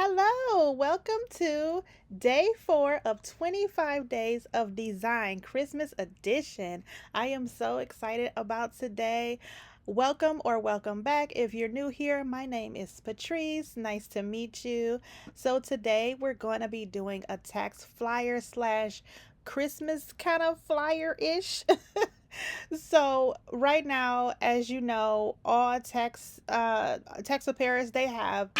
Hello, welcome to day 4 of 25 days of design, Christmas edition. I am so excited about today. Welcome or welcome back. If you're new here, my name is Patrice. Nice to meet you. So, today we're going to be doing a tax flyer slash Christmas kind of flyer ish. So right now, as you know, all tax preparers they have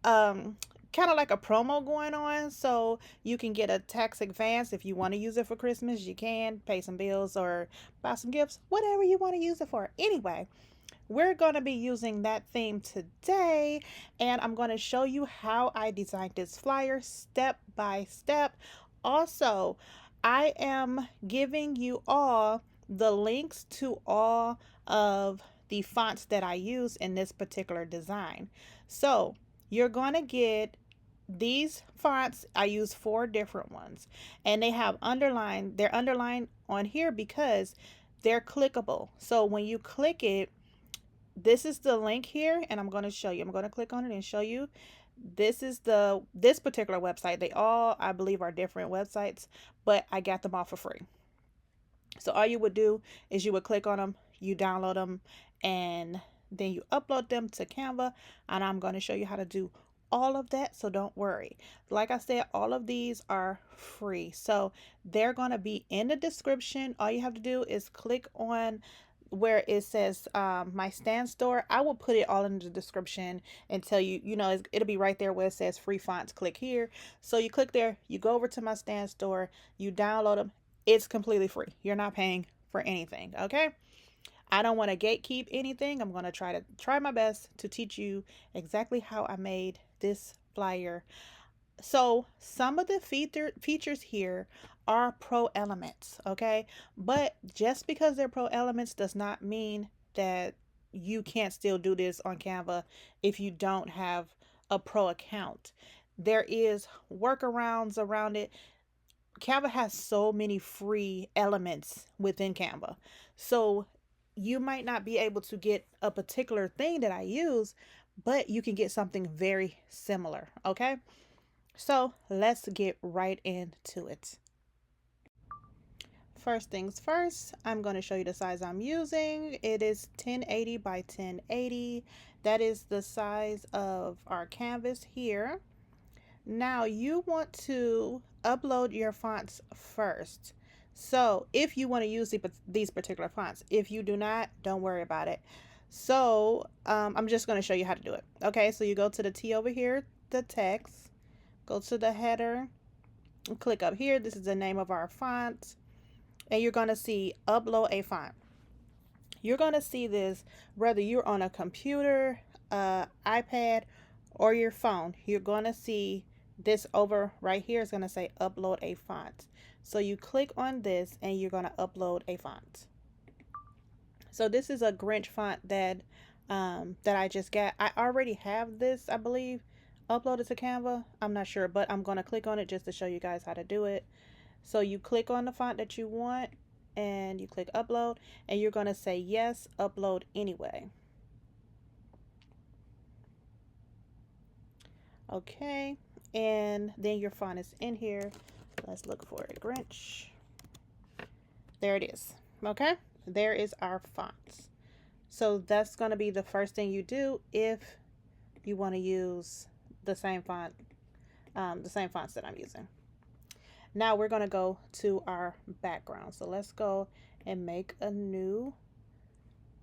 um kind of like a promo going on, so you can get a tax advance if you want to use it for Christmas. You can pay some bills or buy some gifts, whatever you want to use it for. Anyway, we're going to be using that theme today, and I'm going to show you how I designed this flyer step by step. Also, I am giving you all the links to all of the fonts that I use in this particular design. So you're going to get these fonts. I use 4 different ones, and they have underlined, they're underlined on here because they're clickable. So when you click it, this is the link here, and I'm going to show you. I'm going to click on it and show you. This particular website. They all, I believe, are different websites, but I got them all for free. So all you would do is you would click on them, you download them, and then you upload them to Canva. And I'm going to show you how to do all of that, so don't worry. Like I said, all of these are free, so they're going to be in the description. All you have to do is click on where it says my stand store. I will put it all in the description and tell you, it'll be right there where it says free fonts. Click here. So you click there, you go over to my stand store, you download them. It's completely free. You're not paying for anything. Okay. I don't want to gatekeep anything. I'm going to try my best to teach you exactly how I made this flyer. So some of the features here are pro elements, okay? But just because they're pro elements does not mean that you can't still do this on Canva if you don't have a pro account. There is workarounds around it. Canva has so many free elements within Canva. So you might not be able to get a particular thing that I use, but you can get something very similar, okay? So let's get right into it. First things first, I'm going to show you the size I'm using. It is 1080 by 1080. That is the size of our canvas here. Now you want to upload your fonts first. So if you want to use these particular fonts, if you do not, don't worry about it. So I'm just going to show you how to do it. Okay, so you go to the T over here, the text, go to the header, click up here. This is the name of our font, and you're going to see upload a font. You're going to see this whether you're on a computer, iPad, or your phone. You're going to see this over right here is going to say upload a font. So you click on this and you're going to upload a font. So this is a Grinch font that I just got. I already have this, I believe, uploaded to Canva. I'm not sure, but I'm going to click on it just to show you guys how to do it. So you click on the font that you want and you click upload, and you're going to say yes, upload anyway. Okay, and then your font is in here. Let's look for it. Grinch. There it is. Okay, there is our fonts. So that's going to be the first thing you do if you want to use the same font, the same fonts that I'm using. Now we're going to go to our background. So let's go and make a new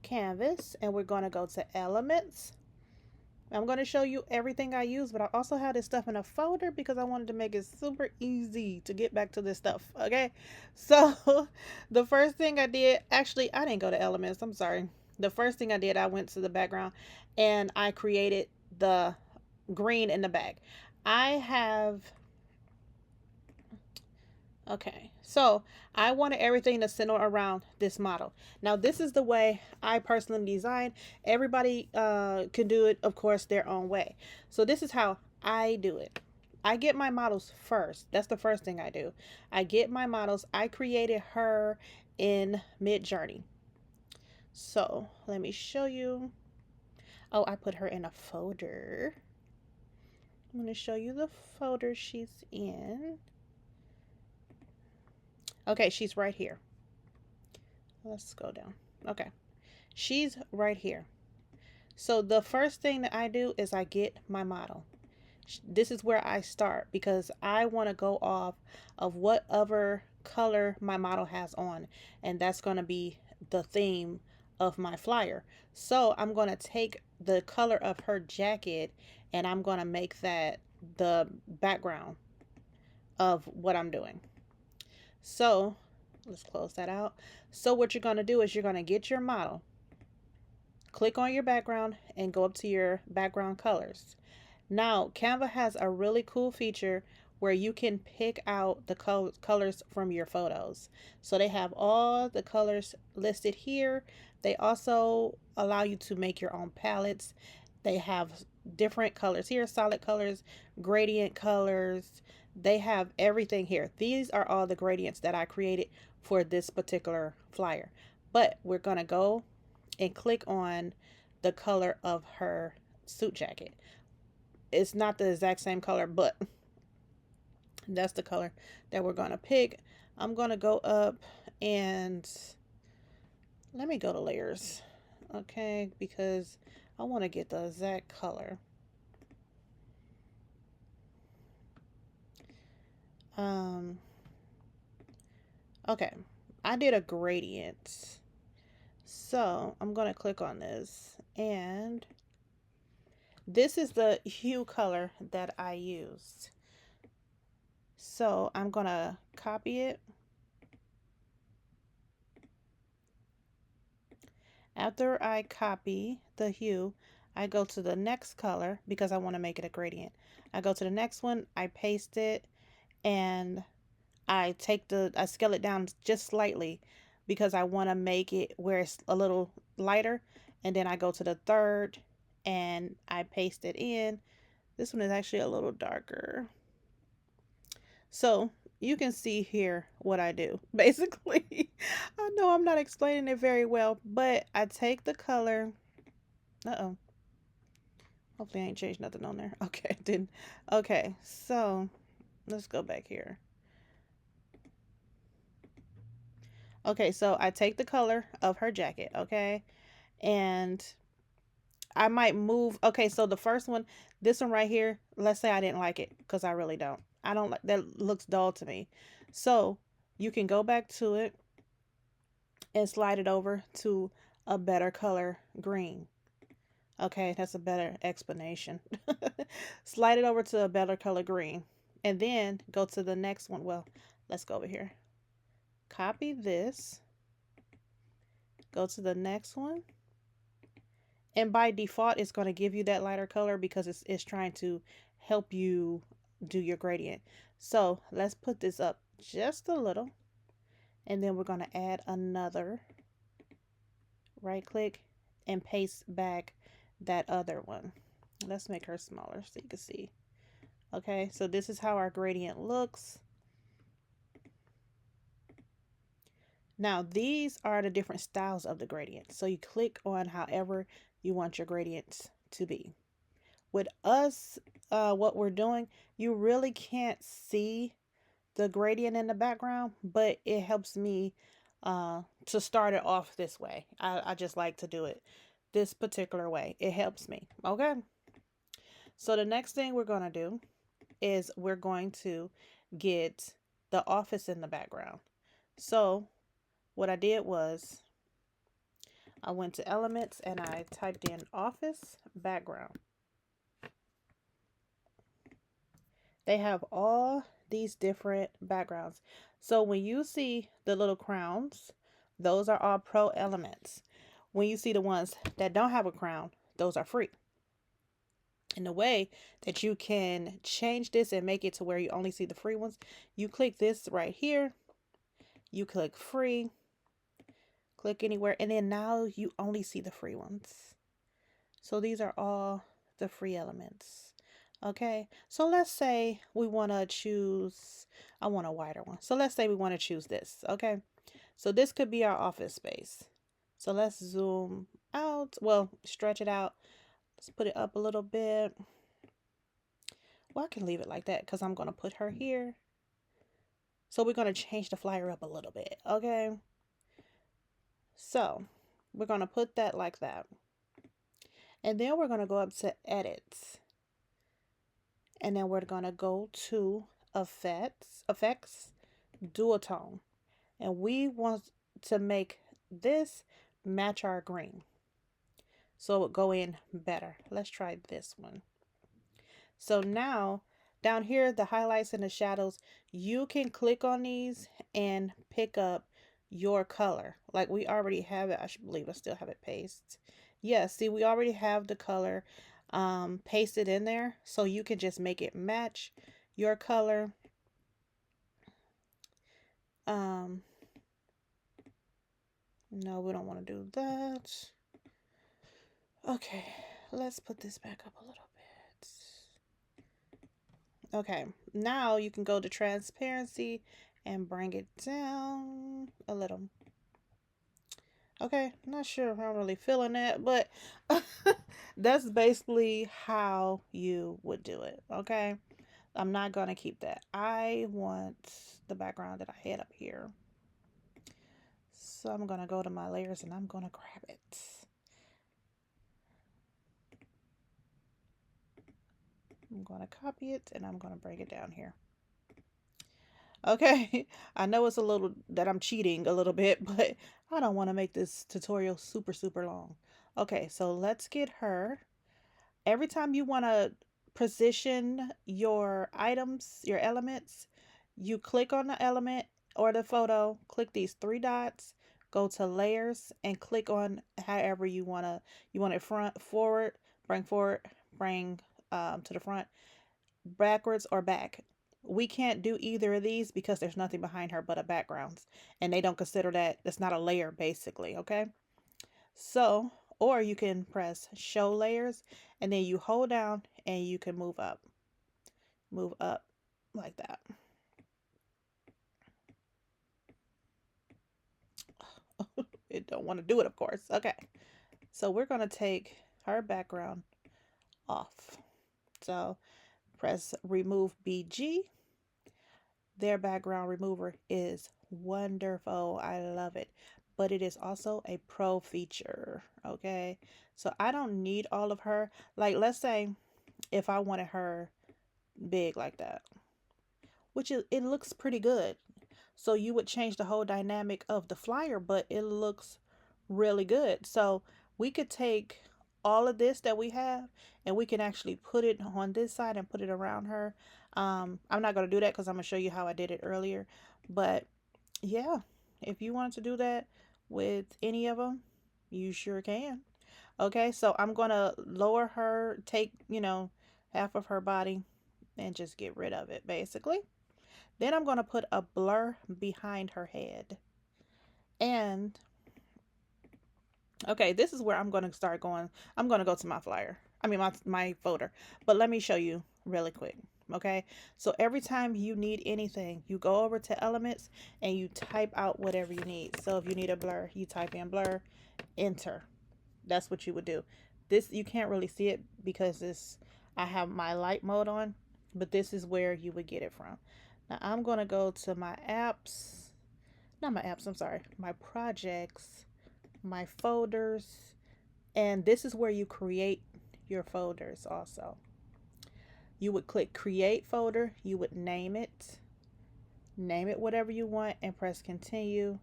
canvas, and we're going to go to elements. I'm going to show you everything I use, but I also have this stuff in a folder because I wanted to make it super easy to get back to this stuff. Okay, so the first thing I did, actually I didn't go to elements, I'm sorry. The first thing I did, I went to the background and I created the green in the back. Okay, so I wanted everything to center around this model. Now, this is the way I personally design. Everybody can do it, of course, their own way. So this is how I do it. I get my models first. That's the first thing I do. I get my models. I created her in Midjourney. So let me show you. Oh, I put her in a folder. I'm going to show you the folder she's in. Okay, she's right here. Let's go down. Okay, she's right here. So the first thing that I do is I get my model. This is where I start because I want to go off of whatever color my model has on, and that's going to be the theme of my flyer. So I'm going to take the color of her jacket and I'm going to make that the background of what I'm doing. So let's close that out. So what you're going to do is you're going to get your model, click on your background, and go up to your background colors. Now, Canva has a really cool feature where you can pick out the colors from your photos. So they have all the colors listed here. They also allow you to make your own palettes. They have different colors here, solid colors, gradient colors. They have everything here. These are all the gradients that I created for this particular flyer. But we're going to go and click on the color of her suit jacket. It's not the exact same color, but that's the color that we're going to pick. I'm going to go up and let me go to layers. Okay, because I want to get the exact color. Okay, I did a gradient. So I'm going to click on this, and this is the hue color that I used. So I'm going to copy it. After I copy the hue, I go to the next color because I want to make it a gradient. I go to the next one, I paste it, and I scale it down just slightly because I want to make it where it's a little lighter. And then I go to the third and I paste it in. This one is actually a little darker. So you can see here what I do. Basically, I know I'm not explaining it very well, but I take the color. Uh-oh. Hopefully I ain't changed nothing on there. Okay, didn't. Okay, so let's go back here. Okay, so I take the color of her jacket, okay? And I might move. Okay, so the first one, this one right here, let's say I didn't like it because I really don't. I don't like that, looks dull to me. So you can go back to it and slide it over to a better color green. Okay, that's a better explanation. Slide it over to a better color green. And then go to the next one. Well, let's go over here. Copy this. Go to the next one. And by default, it's going to give you that lighter color because it's trying to help you do your gradient. So let's put this up just a little. And then we're going to add another. Right click and paste back that other one. Let's make her smaller so you can see. Okay, so this is how our gradient looks. Now these are the different styles of the gradient. So you click on however you want your gradients to be. With us, what we're doing, you really can't see the gradient in the background, but it helps me to start it off this way. I just like to do it this particular way. It helps me. Okay. So the next thing we're going to do is we're going to get the office in the background. So what I did was I went to elements and I typed in office background. They have all these different backgrounds. So when you see the little crowns, those are all pro elements. When you see the ones that don't have a crown, those are free. And the way that you can change this and make it to where you only see the free ones, you click this right here, you click free, click anywhere, and then now you only see the free ones. So these are all the free elements. Okay, so let's say we want to choose, I want a wider one. So let's say we want to choose this. Okay, so this could be our office space. So let's zoom out, well, stretch it out. Let's put it up a little bit. Well, I can leave it like that because I'm going to put her here. So we're going to change the flyer up a little bit, okay? So we're going to put that like that. And then we're going to go up to edit. And then we're going to go to effects, duotone. And we want to make this match our green. So it would go in better. Let's try this one. So now down here, the highlights and the shadows, you can click on these and pick up your color. Like we already have it. I should believe I still have it pasted. Yeah, see, we already have the color pasted in there. So you can just make it match your color. No, we don't want to do that. Okay, let's put this back up a little bit. Okay, now you can go to transparency and bring it down a little. Okay, not sure if I'm really feeling that, but that's basically how you would do it. Okay, I'm not going to keep that. I want the background that I had up here. So I'm going to go to my layers and I'm going to grab it. I'm going to copy it and I'm going to bring it down here. Okay, I know it's a little that I'm cheating a little bit, but I don't want to make this tutorial super long. Okay, so let's get her. Every time you want to position your items, your elements, you click on the element or the photo, click these three dots, go to layers and click on however you want it forward, bring to the front, backwards or back. We can't do either of these because there's nothing behind her but a background. And they don't consider that, that's not a layer basically, okay? So, or you can press show layers and then you hold down and you can move up. Move up like that. It don't want to do it, of course. Okay. So we're going to take her background off. So press remove BG. Their background remover is wonderful. I love it. But it is also a pro feature. Okay. So I don't need all of her. Like, let's say if I wanted her big like that, which it looks pretty good. So you would change the whole dynamic of the flyer, but it looks really good. So we could take all of this that we have and we can actually put it on this side and put it around her. I'm not going to do that because I'm going to show you how I did it earlier. But yeah, if you wanted to do that with any of them, you sure can. Okay, so I'm going to lower her, take, half of her body and just get rid of it basically. Then I'm going to put a blur behind her head. And okay, this is where I'm going to start going. I'm going to go to my flyer. I mean, my folder. But let me show you really quick. Okay, so every time you need anything, you go over to elements and you type out whatever you need. So if you need a blur, you type in blur, enter. That's what you would do. This, you can't really see it because I have my light mode on, but this is where you would get it from. Now I'm going to go to my apps, not my apps, I'm sorry, my projects, my folders, and this is where you create your folders also. You would click create folder, you would name it whatever you want and press continue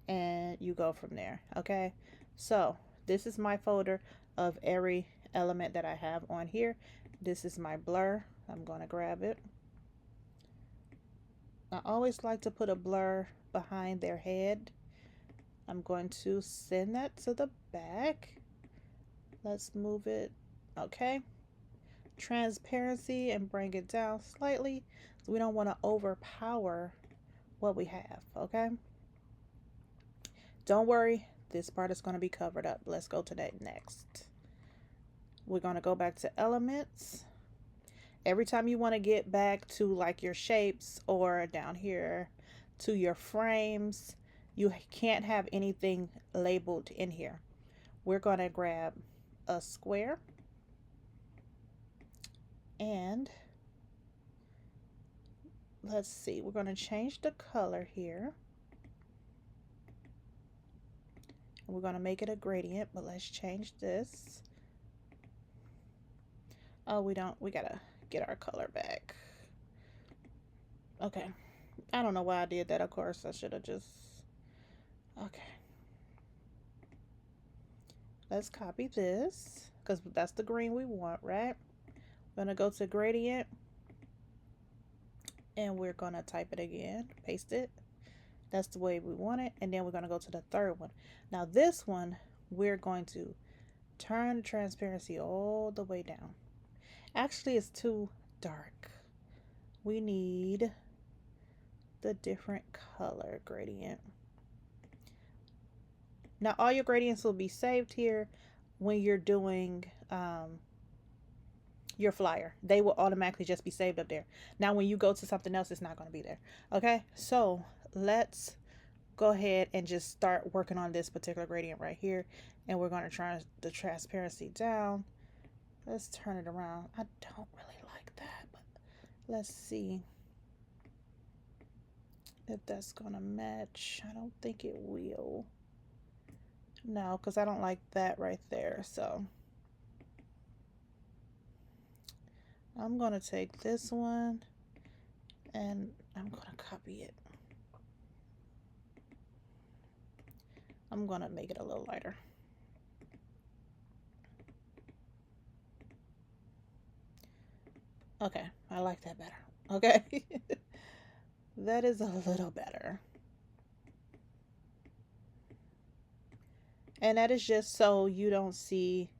and you go from there. Okay, so this is my folder of every element that I have on here. This is my blur. I'm going to grab it. I always like to put a blur behind their head. I'm going to send that to the back. Let's move it. Okay. Transparency and bring it down slightly. So we don't want to overpower what we have. Okay. Don't worry. This part is going to be covered up. Let's go to that next. We're going to go back to elements. Every time you want to get back to like your shapes or down here to your frames, you can't have anything labeled in here. We're going to grab a square and let's see, we're going to change the color here. We're going to make it a gradient, but let's change this. Oh, we gotta get our color back. Okay. I don't know why I did that. Of course, I should have just. Okay. Let's copy this because that's the green we want, right? We're gonna go to gradient and we're gonna type it again, paste it. That's the way we want it. And then we're gonna go to the third one. Now this one, we're going to turn the transparency all the way down. Actually, it's too dark. We need the different color gradient. Now all your gradients will be saved here when you're doing your flyer. They will automatically just be saved up there. Now when you go to something else, it's not going to be there. Okay, so let's go ahead and just start working on this particular gradient right here. And we're going to turn the transparency down. Let's turn it around. I don't really like that, but let's see if that's going to match. I don't think it will. No, because I don't like that right there. So I'm going to take this one and I'm going to copy it. I'm going to make it a little lighter. Okay, I like that better. Okay. That is a little better. And that is just so you don't see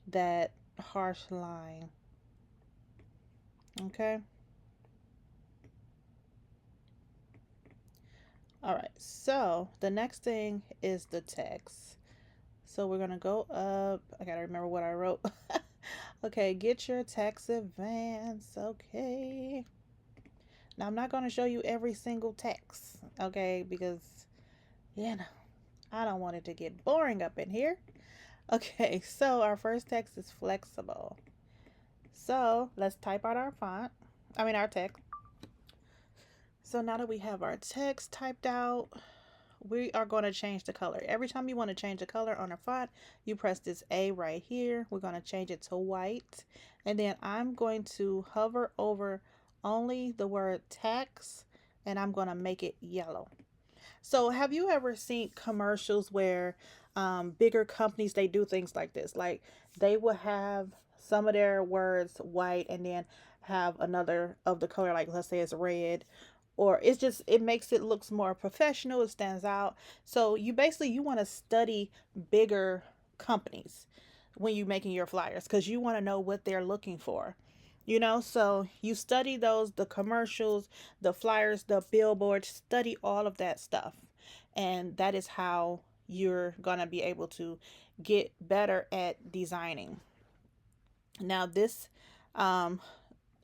that harsh line. Okay. All right. So the next thing is the text. So we're going to go up. I got to remember what I wrote. Okay. Get your text advance. Okay. Now I'm not going to show you every single text. Okay. Because, you know, I don't want it to get boring up in here. Okay. So our first text is flexible. So let's type out our font. I mean, our text. So now that we have our text typed out, we are going to change the color. Every time you want to change the color on a font, you press this A right here. We're going to change it to white. And then I'm going to hover over only the word text and I'm going to make it yellow. So have you ever seen commercials where bigger companies, they do things like this? Like they will have some of their words white and then have another of the color, like let's say it's red, or it's just, it makes it looks more professional, it stands out. So you basically, you want to study bigger companies when you're making your flyers because you want to know what they're looking for. So you study those, the commercials, the flyers, the billboards, study all of that stuff. And that is how you're going to be able to get better at designing. Now, this, um,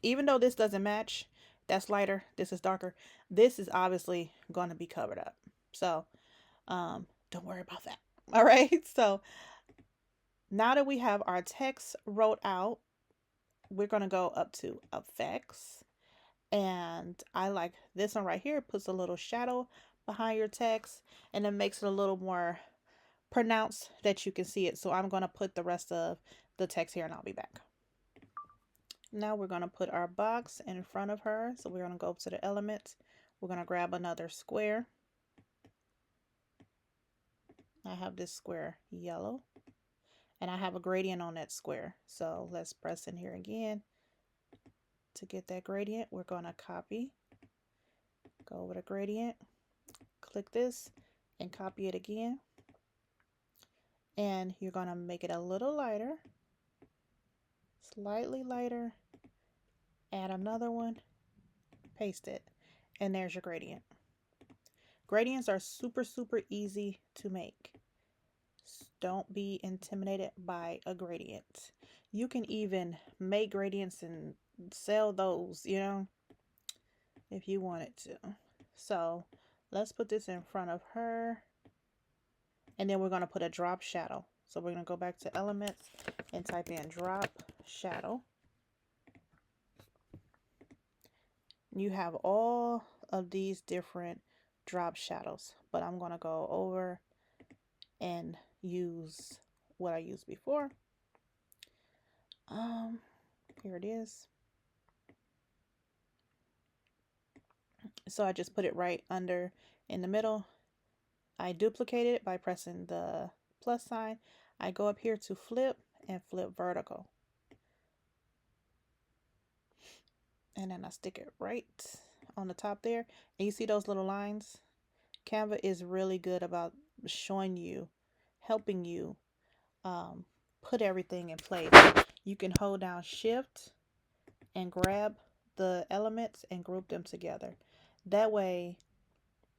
even though this doesn't match, that's lighter, this is darker, this is obviously going to be covered up. So, don't worry about that. All right. So now that we have our text wrote out, we're going to go up to effects. And I like this one right here. It puts a little shadow behind your text and it makes it a little more pronounced that you can see it. So I'm going to put the rest of the text here and I'll be back. Now we're going to put our box in front of her. So we're going to go up to the elements. We're going to grab another square. I have this square yellow and I have a gradient on that square. So let's press in here again. To get that gradient, we're going to copy, go over to gradient, click this and copy it again. And you're going to make it a little lighter, slightly lighter, add another one, paste it, and there's your gradient. Gradients are super, super easy to make. Don't be intimidated by a gradient. You can even make gradients and sell those, if you wanted to. So let's put this in front of her. And then we're going to put a drop shadow. So we're going to go back to elements and type in drop shadow. you have all of these different drop shadows, but I'm going to go over and use what I used before. Here it is. So I just put it right under in the middle. I duplicate it by pressing the plus sign. I go up here to flip and flip vertical. And then I stick it right on the top there. And you see those little lines? Canva is really good about showing you, helping you put everything in place. You can hold down shift and grab the elements and group them together. That way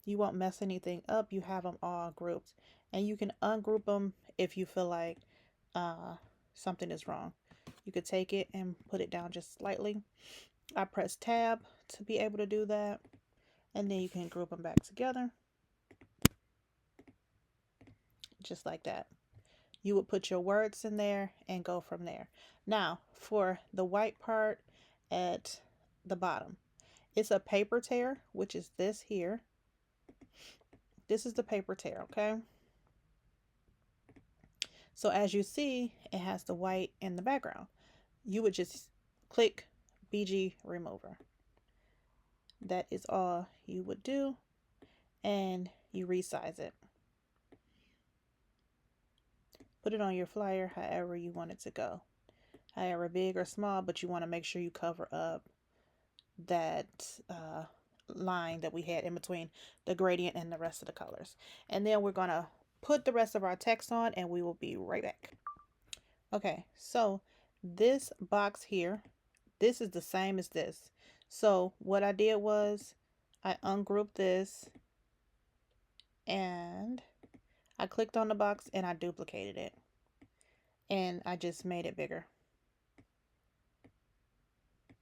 you won't mess anything up. You have them all grouped, and you can ungroup them if you feel like something is wrong. You could take it and put it down just slightly. I press tab to be able to do that, and then you can group them back together just like that. You would put your words in there and go from there. Now for the white part at the bottom, it's a paper tear, which is this here. This is the paper tear, okay? So as you see, it has the white in the background. You would just click BG remover. That is all you would do, and you resize it. Put it on your flyer however you want it to go. However big or small, but you want to make sure you cover up that line that we had in between the gradient and the rest of the colors. And then we're going to put the rest of our text on, and we will be right back. Okay, so this box here, this is the same as this. So what I did was I ungrouped this, and I clicked on the box and I duplicated it, and I just made it bigger.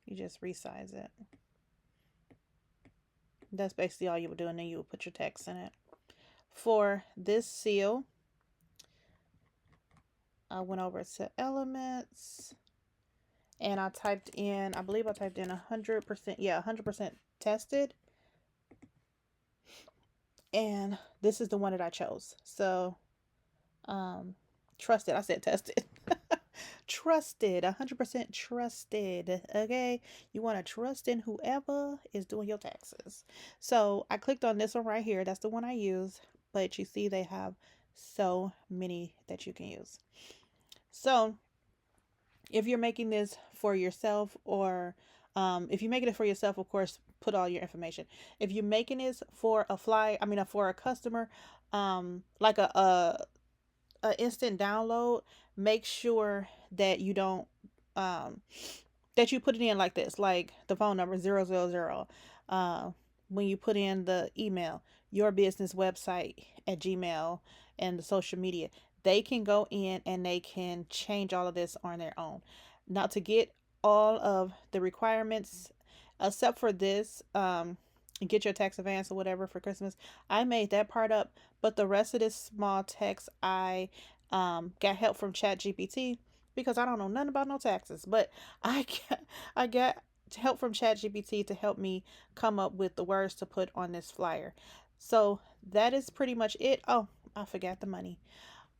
You just resize it. That's basically all you would do, and then you would put your text in it. For this seal, I went over to elements, and I typed in, I believe I typed in 100%, yeah, 100% tested. And this is the one that I chose. So, trusted, I said tested. Trusted, 100% trusted, okay? You want to trust in whoever is doing your taxes. So I clicked on this one right here. That's the one I use, but you see they have so many that you can use. So if you're making this for yourself, or if you're making it for yourself, of course, put all your information. If you're making this for a for a customer, like a instant download, make sure that you don't that you put it in like this, like the phone number 000, when you put in the email, your business website at Gmail, and the social media, they can go in and they can change all of this on their own. Now, to get all of the requirements except for this, get your tax advance or whatever for Christmas, I made that part up, but the rest of this small text, I got help from ChatGPT, because I don't know nothing about no taxes, but I got help from ChatGPT to help me come up with the words to put on this flyer. So that is pretty much it. Oh, I forgot the money.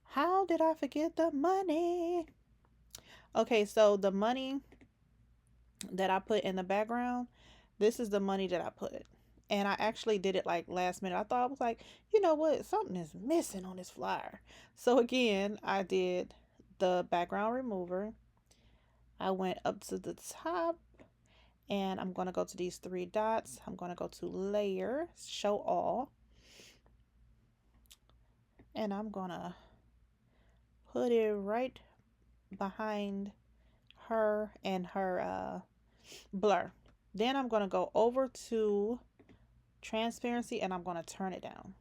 How did I forget the money? Okay, so the money that I put in the background, this is the money that I put. And I actually did it like last minute. I thought, I was like, you know what? Something is missing on this flyer. So again, I did the background remover. I went up to the top, and I'm going to go to these three dots. I'm going to go to layer, show all. And I'm going to put it right behind her and her blur. Then I'm going to go over to transparency, and I'm going to turn it down.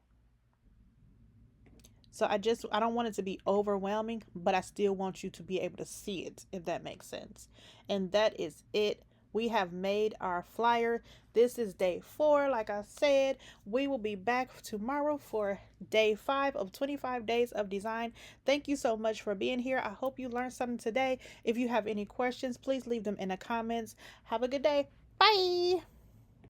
So I don't want it to be overwhelming, but I still want you to be able to see it, if that makes sense. And that is it. We have made our flyer. This is day 4. Like I said, we will be back tomorrow for day 5 of 25 days of design. Thank you so much for being here. I hope you learned something today. If you have any questions, please leave them in the comments. Have a good day. Bye.